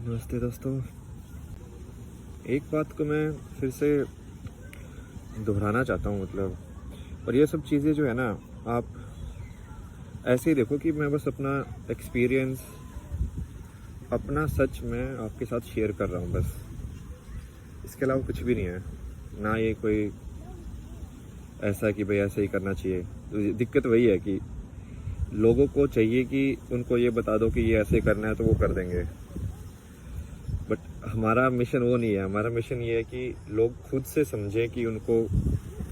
नमस्ते दोस्तों। एक बात को मैं फिर से दोहराना चाहता हूँ और ये सब चीज़ें जो है ना, आप ऐसे ही देखो कि मैं बस अपना एक्सपीरियंस, अपना सच मैं आपके साथ शेयर कर रहा हूँ बस। इसके अलावा कुछ भी नहीं है। ना ये कोई ऐसा कि भाई ऐसे ही करना चाहिए। तो दिक्कत वही है कि लोगों को चाहिए कि उनको ये बता दो कि ये ऐसे करना है तो वो कर देंगे। बट हमारा मिशन वो नहीं है। हमारा मिशन ये है कि लोग खुद से समझें कि उनको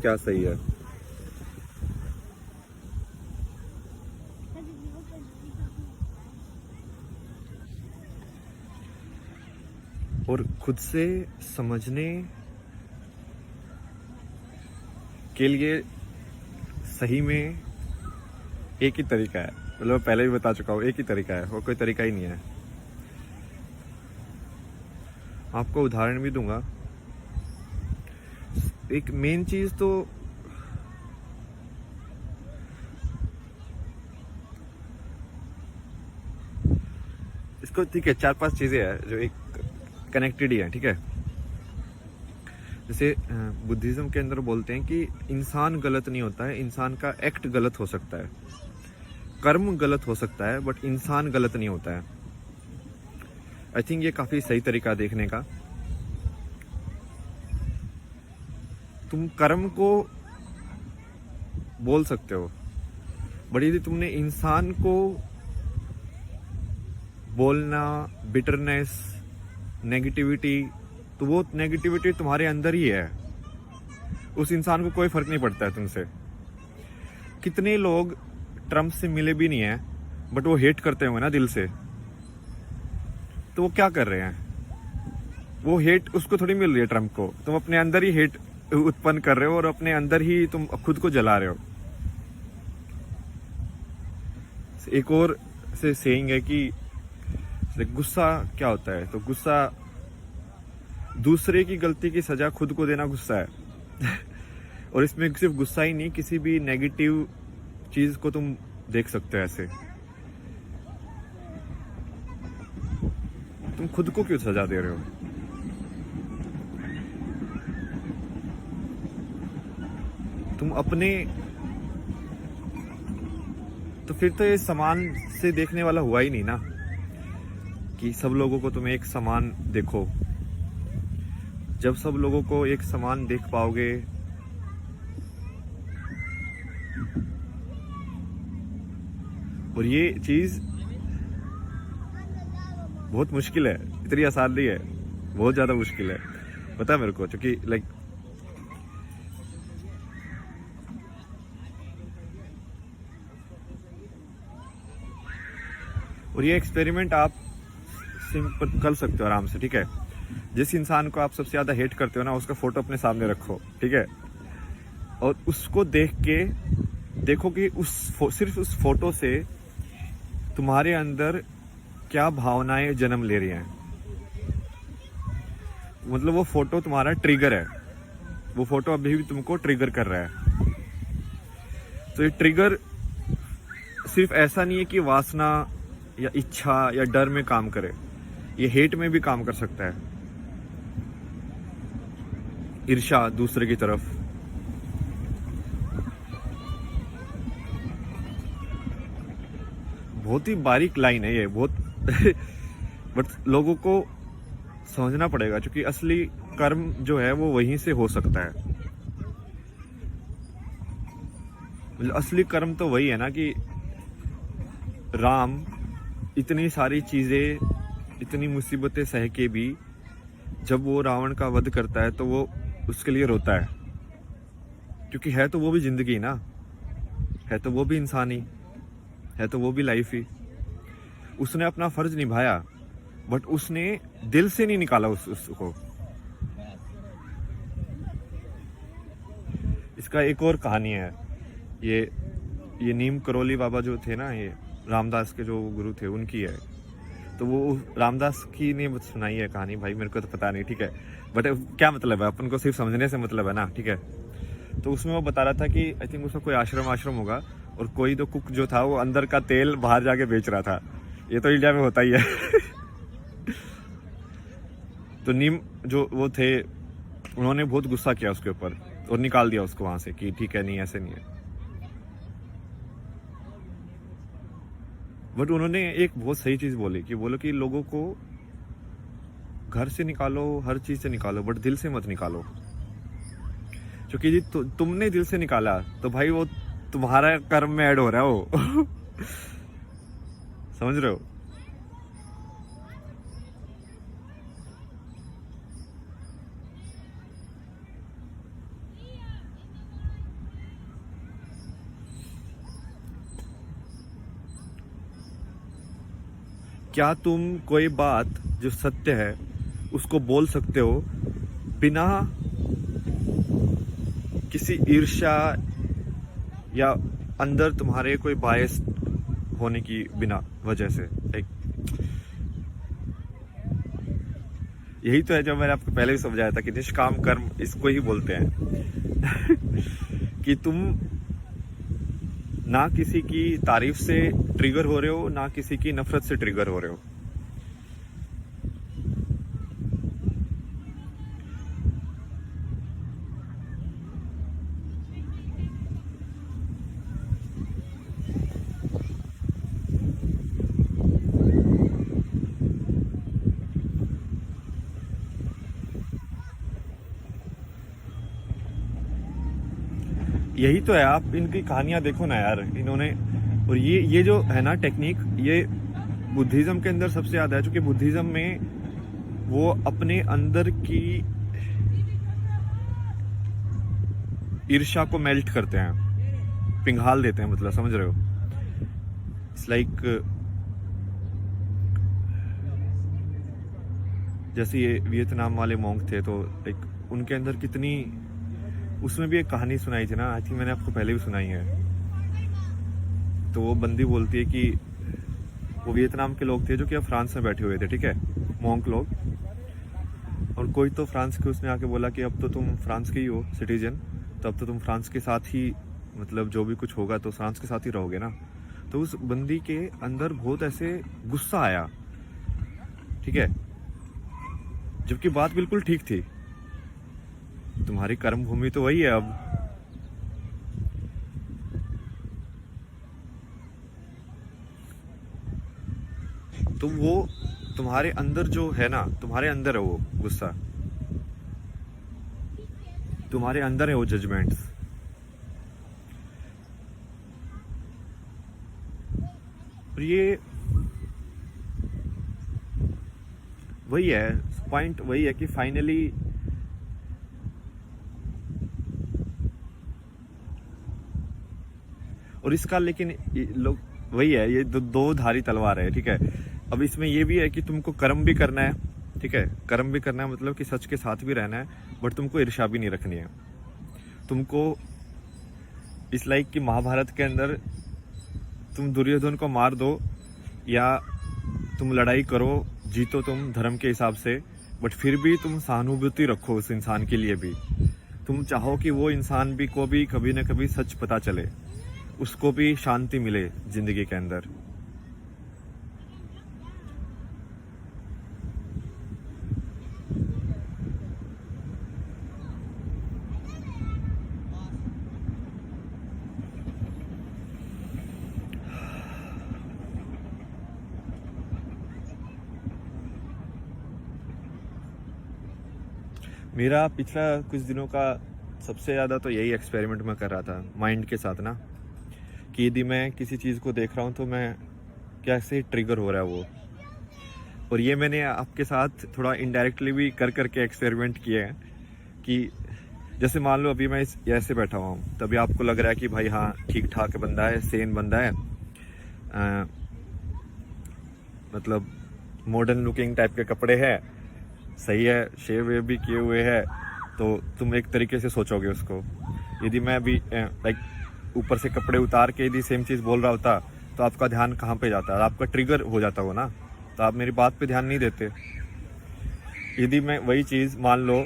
क्या सही है, और खुद से समझने के लिए सही में एक ही तरीका है। मतलब पहले भी बता चुका हूँ, एक ही तरीका है, वो कोई तरीका ही नहीं है। आपको उदाहरण भी दूंगा। एक मेन चीज तो इसको, ठीक है, 4-5 चीजें हैं जो एक कनेक्टेड ही है, ठीक है। जैसे बुद्धिज्म के अंदर बोलते हैं कि इंसान गलत नहीं होता है, इंसान का एक्ट गलत हो सकता है, कर्म गलत हो सकता है, बट इंसान गलत नहीं होता है। आई थिंक ये काफी सही तरीका देखने का। तुम कर्म को बोल सकते हो, बट यदि तुमने इंसान को बोलना, बिटरनेस, नेगेटिविटी, तो वो नेगेटिविटी तुम्हारे अंदर ही है। उस इंसान को कोई फर्क नहीं पड़ता है तुमसे। कितने लोग ट्रम्प से मिले भी नहीं है, बट वो हेट करते होंगे ना दिल से, तो वो क्या कर रहे हैं? वो हेट उसको थोड़ी मिल रही है ट्रम्प को। तुम अपने अंदर ही हेट उत्पन्न कर रहे हो और अपने अंदर ही तुम खुद को जला रहे हो। एक और से सेइंग है कि गुस्सा क्या होता है, तो गुस्सा दूसरे की गलती की सजा खुद को देना गुस्सा है। और इसमें सिर्फ गुस्सा ही नहीं, किसी भी नेगेटिव चीज को तुम देख सकते हो ऐसे। तुम खुद को क्यों सजा दे रहे हो? तुम अपने, तो फिर तो ये समान से देखने वाला हुआ ही नहीं ना, कि सब लोगों को तुम एक समान देखो। जब सब लोगों को एक समान देख पाओगे, और ये चीज बहुत मुश्किल है, इतनी आसान नहीं है, बहुत ज्यादा मुश्किल है, पता है मेरे को। क्योंकि लाइक और ये एक्सपेरिमेंट आप सिंपल कर सकते हो आराम से, ठीक है। जिस इंसान को आप सबसे ज्यादा हेट करते हो ना, उसका फोटो अपने सामने रखो, ठीक है, और उसको देख के देखो कि सिर्फ उस फोटो से तुम्हारे अंदर क्या भावनाएं जन्म ले रही हैं। मतलब वो फोटो तुम्हारा ट्रिगर है, वो फोटो अभी भी तुमको ट्रिगर कर रहा है। तो ये ट्रिगर सिर्फ ऐसा नहीं है कि वासना या इच्छा या डर में काम करे, ये हेट में भी काम कर सकता है। ईर्ष्या दूसरे की तरफ, बहुत ही बारीक लाइन है ये, बहुत। बट लोगों को समझना पड़ेगा, क्योंकि असली कर्म जो है वो वहीं से हो सकता है। असली कर्म तो वही है ना कि राम इतनी सारी चीजें, इतनी मुसीबतें सह के भी जब वो रावण का वध करता है तो वो उसके लिए रोता है, क्योंकि है तो वो भी जिंदगी ना, है तो वो भी इंसान ही, है तो वो भी लाइफ ही। उसने अपना फर्ज निभाया, बट उसने दिल से नहीं निकाला उसको। इसका एक और कहानी है। ये नीम करोली बाबा जो थे ना, ये रामदास के जो गुरु थे, उनकी है। तो वो रामदास की ने सुनाई है कहानी, भाई मेरे को तो पता नहीं, ठीक है, बट क्या मतलब है, अपन को सिर्फ समझने से मतलब है ना, ठीक है। तो उसमें वो बता रहा था कि आई थिंक उसका कोई आश्रम होगा, और कोई तो कुक जो था वो अंदर का तेल बाहर जाके बेच रहा था। ये तो इंडिया में होता ही है। तो नीम जो वो थे, उन्होंने बहुत गुस्सा किया उसके ऊपर और निकाल दिया उसको वहां से कि ठीक है, नहीं ऐसे नहीं है। बट उन्होंने एक बहुत सही चीज बोली कि बोलो कि लोगों को घर से निकालो, हर चीज से निकालो, बट दिल से मत निकालो। क्योंकि जी तुमने दिल से निकाला तो भाई वो तुम्हारा कर्म में ऐड हो रहा है वो। समझ रहे हो? क्या तुम कोई बात जो सत्य है उसको बोल सकते हो बिना किसी ईर्ष्या या अंदर तुम्हारे कोई बायस होने की बिना वजह से? लाइक यही तो है जो मैंने आपको पहले भी समझाया था कि निष्काम कर्म इसको ही बोलते हैं। कि तुम ना किसी की तारीफ से ट्रिगर हो रहे हो, ना किसी की नफरत से ट्रिगर हो रहे हो। यही तो है, आप इनकी कहानियां देखो ना यार, इन्होंने। और ये जो है ना टेक्निक, ये बुद्धिज्म के अंदर सबसे ज्यादा है, क्योंकि बुद्धिज्म में वो अपने अंदर की ईर्ष्या को मेल्ट करते हैं, पिघाल देते हैं, मतलब समझ रहे हो? इट्स लाइक जैसे ये वियतनाम वाले मॉन्क थे, तो लाइक उनके अंदर कितनी, उसमें भी एक कहानी सुनाई थी ना, आई थिंक मैंने आपको पहले भी सुनाई है। तो वो बंदी बोलती है कि वो वियतनाम के लोग थे जो कि अब फ्रांस में बैठे हुए थे, ठीक है, मॉन्क लोग। और कोई तो फ्रांस के उसने आके बोला कि अब तो तुम फ्रांस के ही हो सिटीजन, तो अब तो तुम फ्रांस के साथ ही, मतलब जो भी कुछ होगा तो फ्रांस के साथ ही रहोगे ना। तो उस बंदी के अंदर बहुत ऐसे गुस्सा आया, ठीक है, जबकि बात बिल्कुल ठीक थी। तुम्हारी कर्म भूमि तो वही है अब। तो वो तुम्हारे अंदर जो है ना, तुम्हारे अंदर है वो गुस्सा, तुम्हारे अंदर है वो जजमेंट्स। और ये वही है, पॉइंट वही है कि फाइनली और इसका, लेकिन लोग वही है, ये दो धारी तलवार है, ठीक है। अब इसमें ये भी है कि तुमको कर्म भी करना है, ठीक है, कर्म भी करना है, मतलब कि सच के साथ भी रहना है, बट तुमको ईर्ष्या भी नहीं रखनी है। तुमको इस लाइक कि महाभारत के अंदर तुम दुर्योधन को मार दो या तुम लड़ाई करो, जीतो तुम धर्म के हिसाब से, बट फिर भी तुम सहानुभूति रखो उस इंसान के लिए भी। तुम चाहो कि वो इंसान भी को भी कभी ना कभी सच पता चले, उसको भी शांति मिले जिंदगी के अंदर। मेरा पिछला कुछ दिनों का सबसे ज़्यादा तो यही एक्सपेरिमेंट मैं कर रहा था माइंड के साथ ना, कि यदि मैं किसी चीज़ को देख रहा हूँ तो मैं कैसे ट्रिगर हो रहा है वो। और ये मैंने आपके साथ थोड़ा इनडायरेक्टली भी कर करके एक्सपेरिमेंट किए हैं कि जैसे मान लो अभी मैं ऐसे बैठा हुआ हूँ, तभी आपको लग रहा है कि भाई हाँ ठीक ठाक बंदा है, सेन बंदा है, मतलब मॉडर्न लुकिंग टाइप के कपड़े हैं, सही है, शेव वेव भी किए हुए हैं, तो तुम एक तरीके से सोचोगे उसको। यदि मैं अभी लाइक ऊपर से कपड़े उतार के यदि सेम चीज़ बोल रहा होता तो आपका ध्यान कहाँ पे जाता, आपका ट्रिगर हो जाता हो ना, तो आप मेरी बात पे ध्यान नहीं देते। यदि मैं वही चीज़ मान लो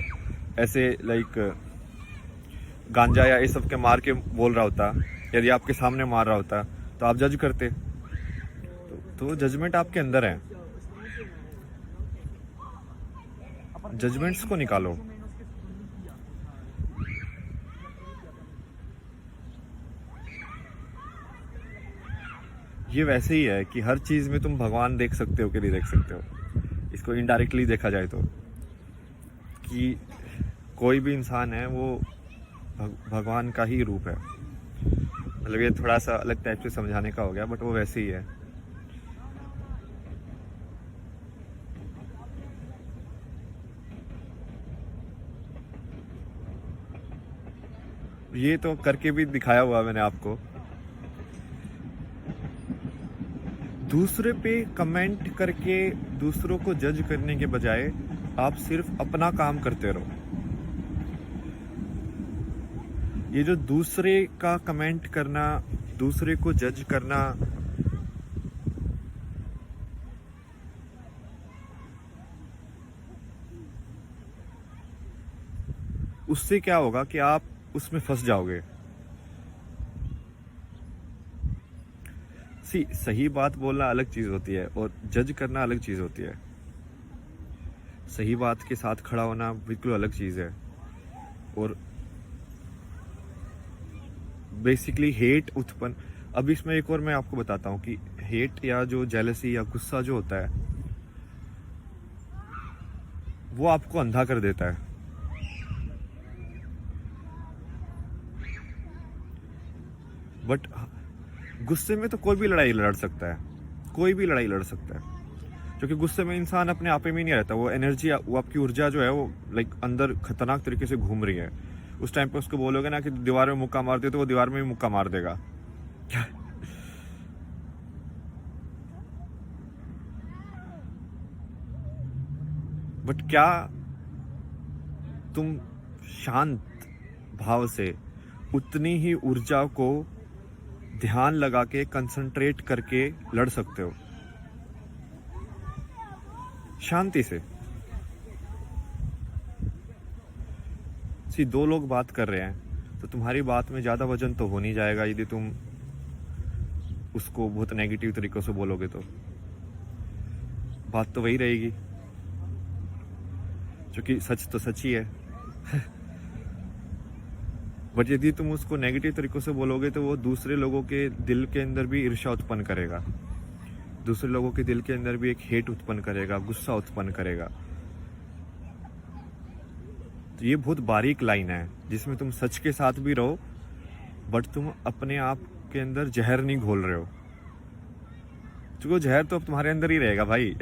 ऐसे लाइक गांजा या ये सब के मार के बोल रहा होता, यदि आपके सामने मार रहा होता तो आप जज करते। तो जजमेंट आपके अंदर है, जजमेंट्स को निकालो। ये वैसे ही है कि हर चीज़ में तुम भगवान देख सकते हो कि नहीं देख सकते हो। इसको इनडायरेक्टली देखा जाए तो, कि कोई भी इंसान है वो भगवान का ही रूप है। मतलब ये थोड़ा सा अलग टाइप से समझाने का हो गया, बट वो वैसे ही है। ये तो करके भी दिखाया हुआ मैंने आपको। दूसरे पे कमेंट करके दूसरों को जज करने के बजाय आप सिर्फ अपना काम करते रहो। ये जो दूसरे का कमेंट करना, दूसरे को जज करना, उससे क्या होगा कि आप उसमें फंस जाओगे। सही बात बोलना अलग चीज होती है और जज करना अलग चीज होती है। सही बात के साथ खड़ा होना बिल्कुल अलग चीज है। और बेसिकली हेट उत्पन्न, अब इसमें एक और मैं आपको बताता हूँ कि हेट या जो जेलसी या गुस्सा जो होता है वो आपको अंधा कर देता है। बट गुस्से में तो कोई भी लड़ाई लड़ सकता है, कोई भी लड़ाई लड़ सकता है, क्योंकि गुस्से में इंसान अपने आप में नहीं रहता। वो एनर्जी, वो आपकी ऊर्जा जो है वो लाइक अंदर खतरनाक तरीके से घूम रही है। उस टाइम पे उसको बोलोगे ना कि दीवार में मुक्का मार दे, तो वो दीवार में भी मुक्का मार देगा। बट क्या तुम शांत भाव से उतनी ही ऊर्जा को ध्यान लगा के कंसंट्रेट करके लड़ सकते हो शांति से? दो लोग बात कर रहे हैं तो तुम्हारी बात में ज्यादा वजन तो हो नहीं जाएगा यदि तुम उसको बहुत नेगेटिव तरीकों से बोलोगे तो बात तो वही रहेगी, क्योंकि सच तो सच ही है। बट यदि तुम उसको नेगेटिव तरीकों से बोलोगे तो वो दूसरे लोगों के दिल के अंदर भी ईर्ष्या उत्पन्न करेगा, दूसरे लोगों के दिल के अंदर भी एक हेट उत्पन्न करेगा, गुस्सा उत्पन्न करेगा। तो ये बहुत बारीक लाइन है जिसमें तुम सच के साथ भी रहो बट तुम अपने आप के अंदर जहर नहीं घोल रहे हो, क्योंकि वो जहर तो अब तुम्हारे अंदर ही रहेगा भाई।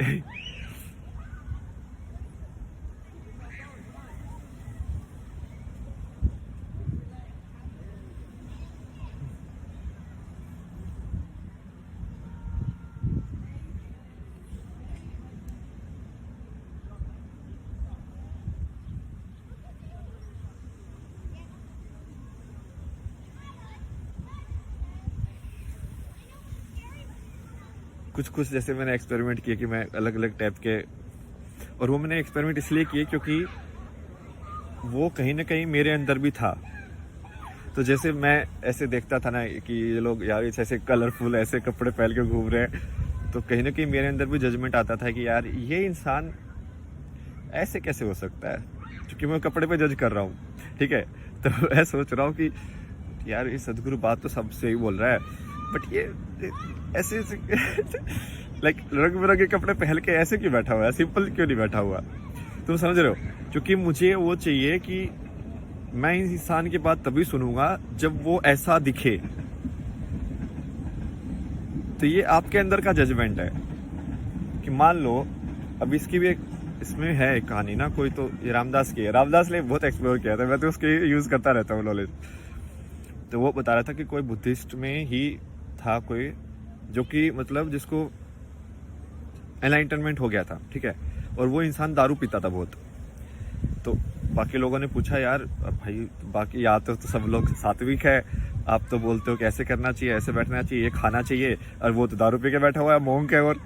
कुछ कुछ जैसे मैंने एक्सपेरिमेंट किए कि मैं अलग अलग टाइप के, और वो मैंने एक्सपेरिमेंट इसलिए किए क्योंकि वो कहीं ना कहीं मेरे अंदर भी था। तो जैसे मैं ऐसे देखता था ना कि ये लोग यार ऐसे कलरफुल ऐसे कपड़े पहन के घूम रहे हैं, तो कहीं ना कहीं मेरे अंदर भी जजमेंट आता था कि यार ये इंसान ऐसे कैसे हो सकता है, क्योंकि मैं कपड़े पे जज कर रहा हूँ। ठीक है, तो मैं सोच रहा हूँ कि यार ये सदगुरु बात तो सबसे ही बोल रहा है, बट ये ऐसे लाइक रंग बिरंगे कपड़े पहन के ऐसे क्यों बैठा हुआ है, सिंपल क्यों नहीं बैठा हुआ? तुम समझ रहे हो? क्योंकि मुझे वो चाहिए कि मैं इस इंसान की बात तभी सुनूंगा जब वो ऐसा दिखे। तो ये आपके अंदर का जजमेंट है कि मान लो अब इसकी भी एक इसमें है एक कहानी ना, कोई तो ये रामदास की है, रामदास ने बहुत एक्सप्लोर किया था, मैं तो उसके यूज करता रहता हूँ नॉलेज। तो वो बता रहा था कि कोई बुद्धिस्ट में ही था कोई जो कि मतलब जिसको एनलाइटनमेंट हो गया था, ठीक है, और वो इंसान दारू पीता था बहुत। तो बाकी लोगों ने पूछा यार भाई बाकी या तो सब लोग सात्विक है, आप तो बोलते हो कि ऐसे करना चाहिए, ऐसे बैठना चाहिए, ये खाना चाहिए, और वो तो दारू पी के बैठा हुआ है, मोंक है। और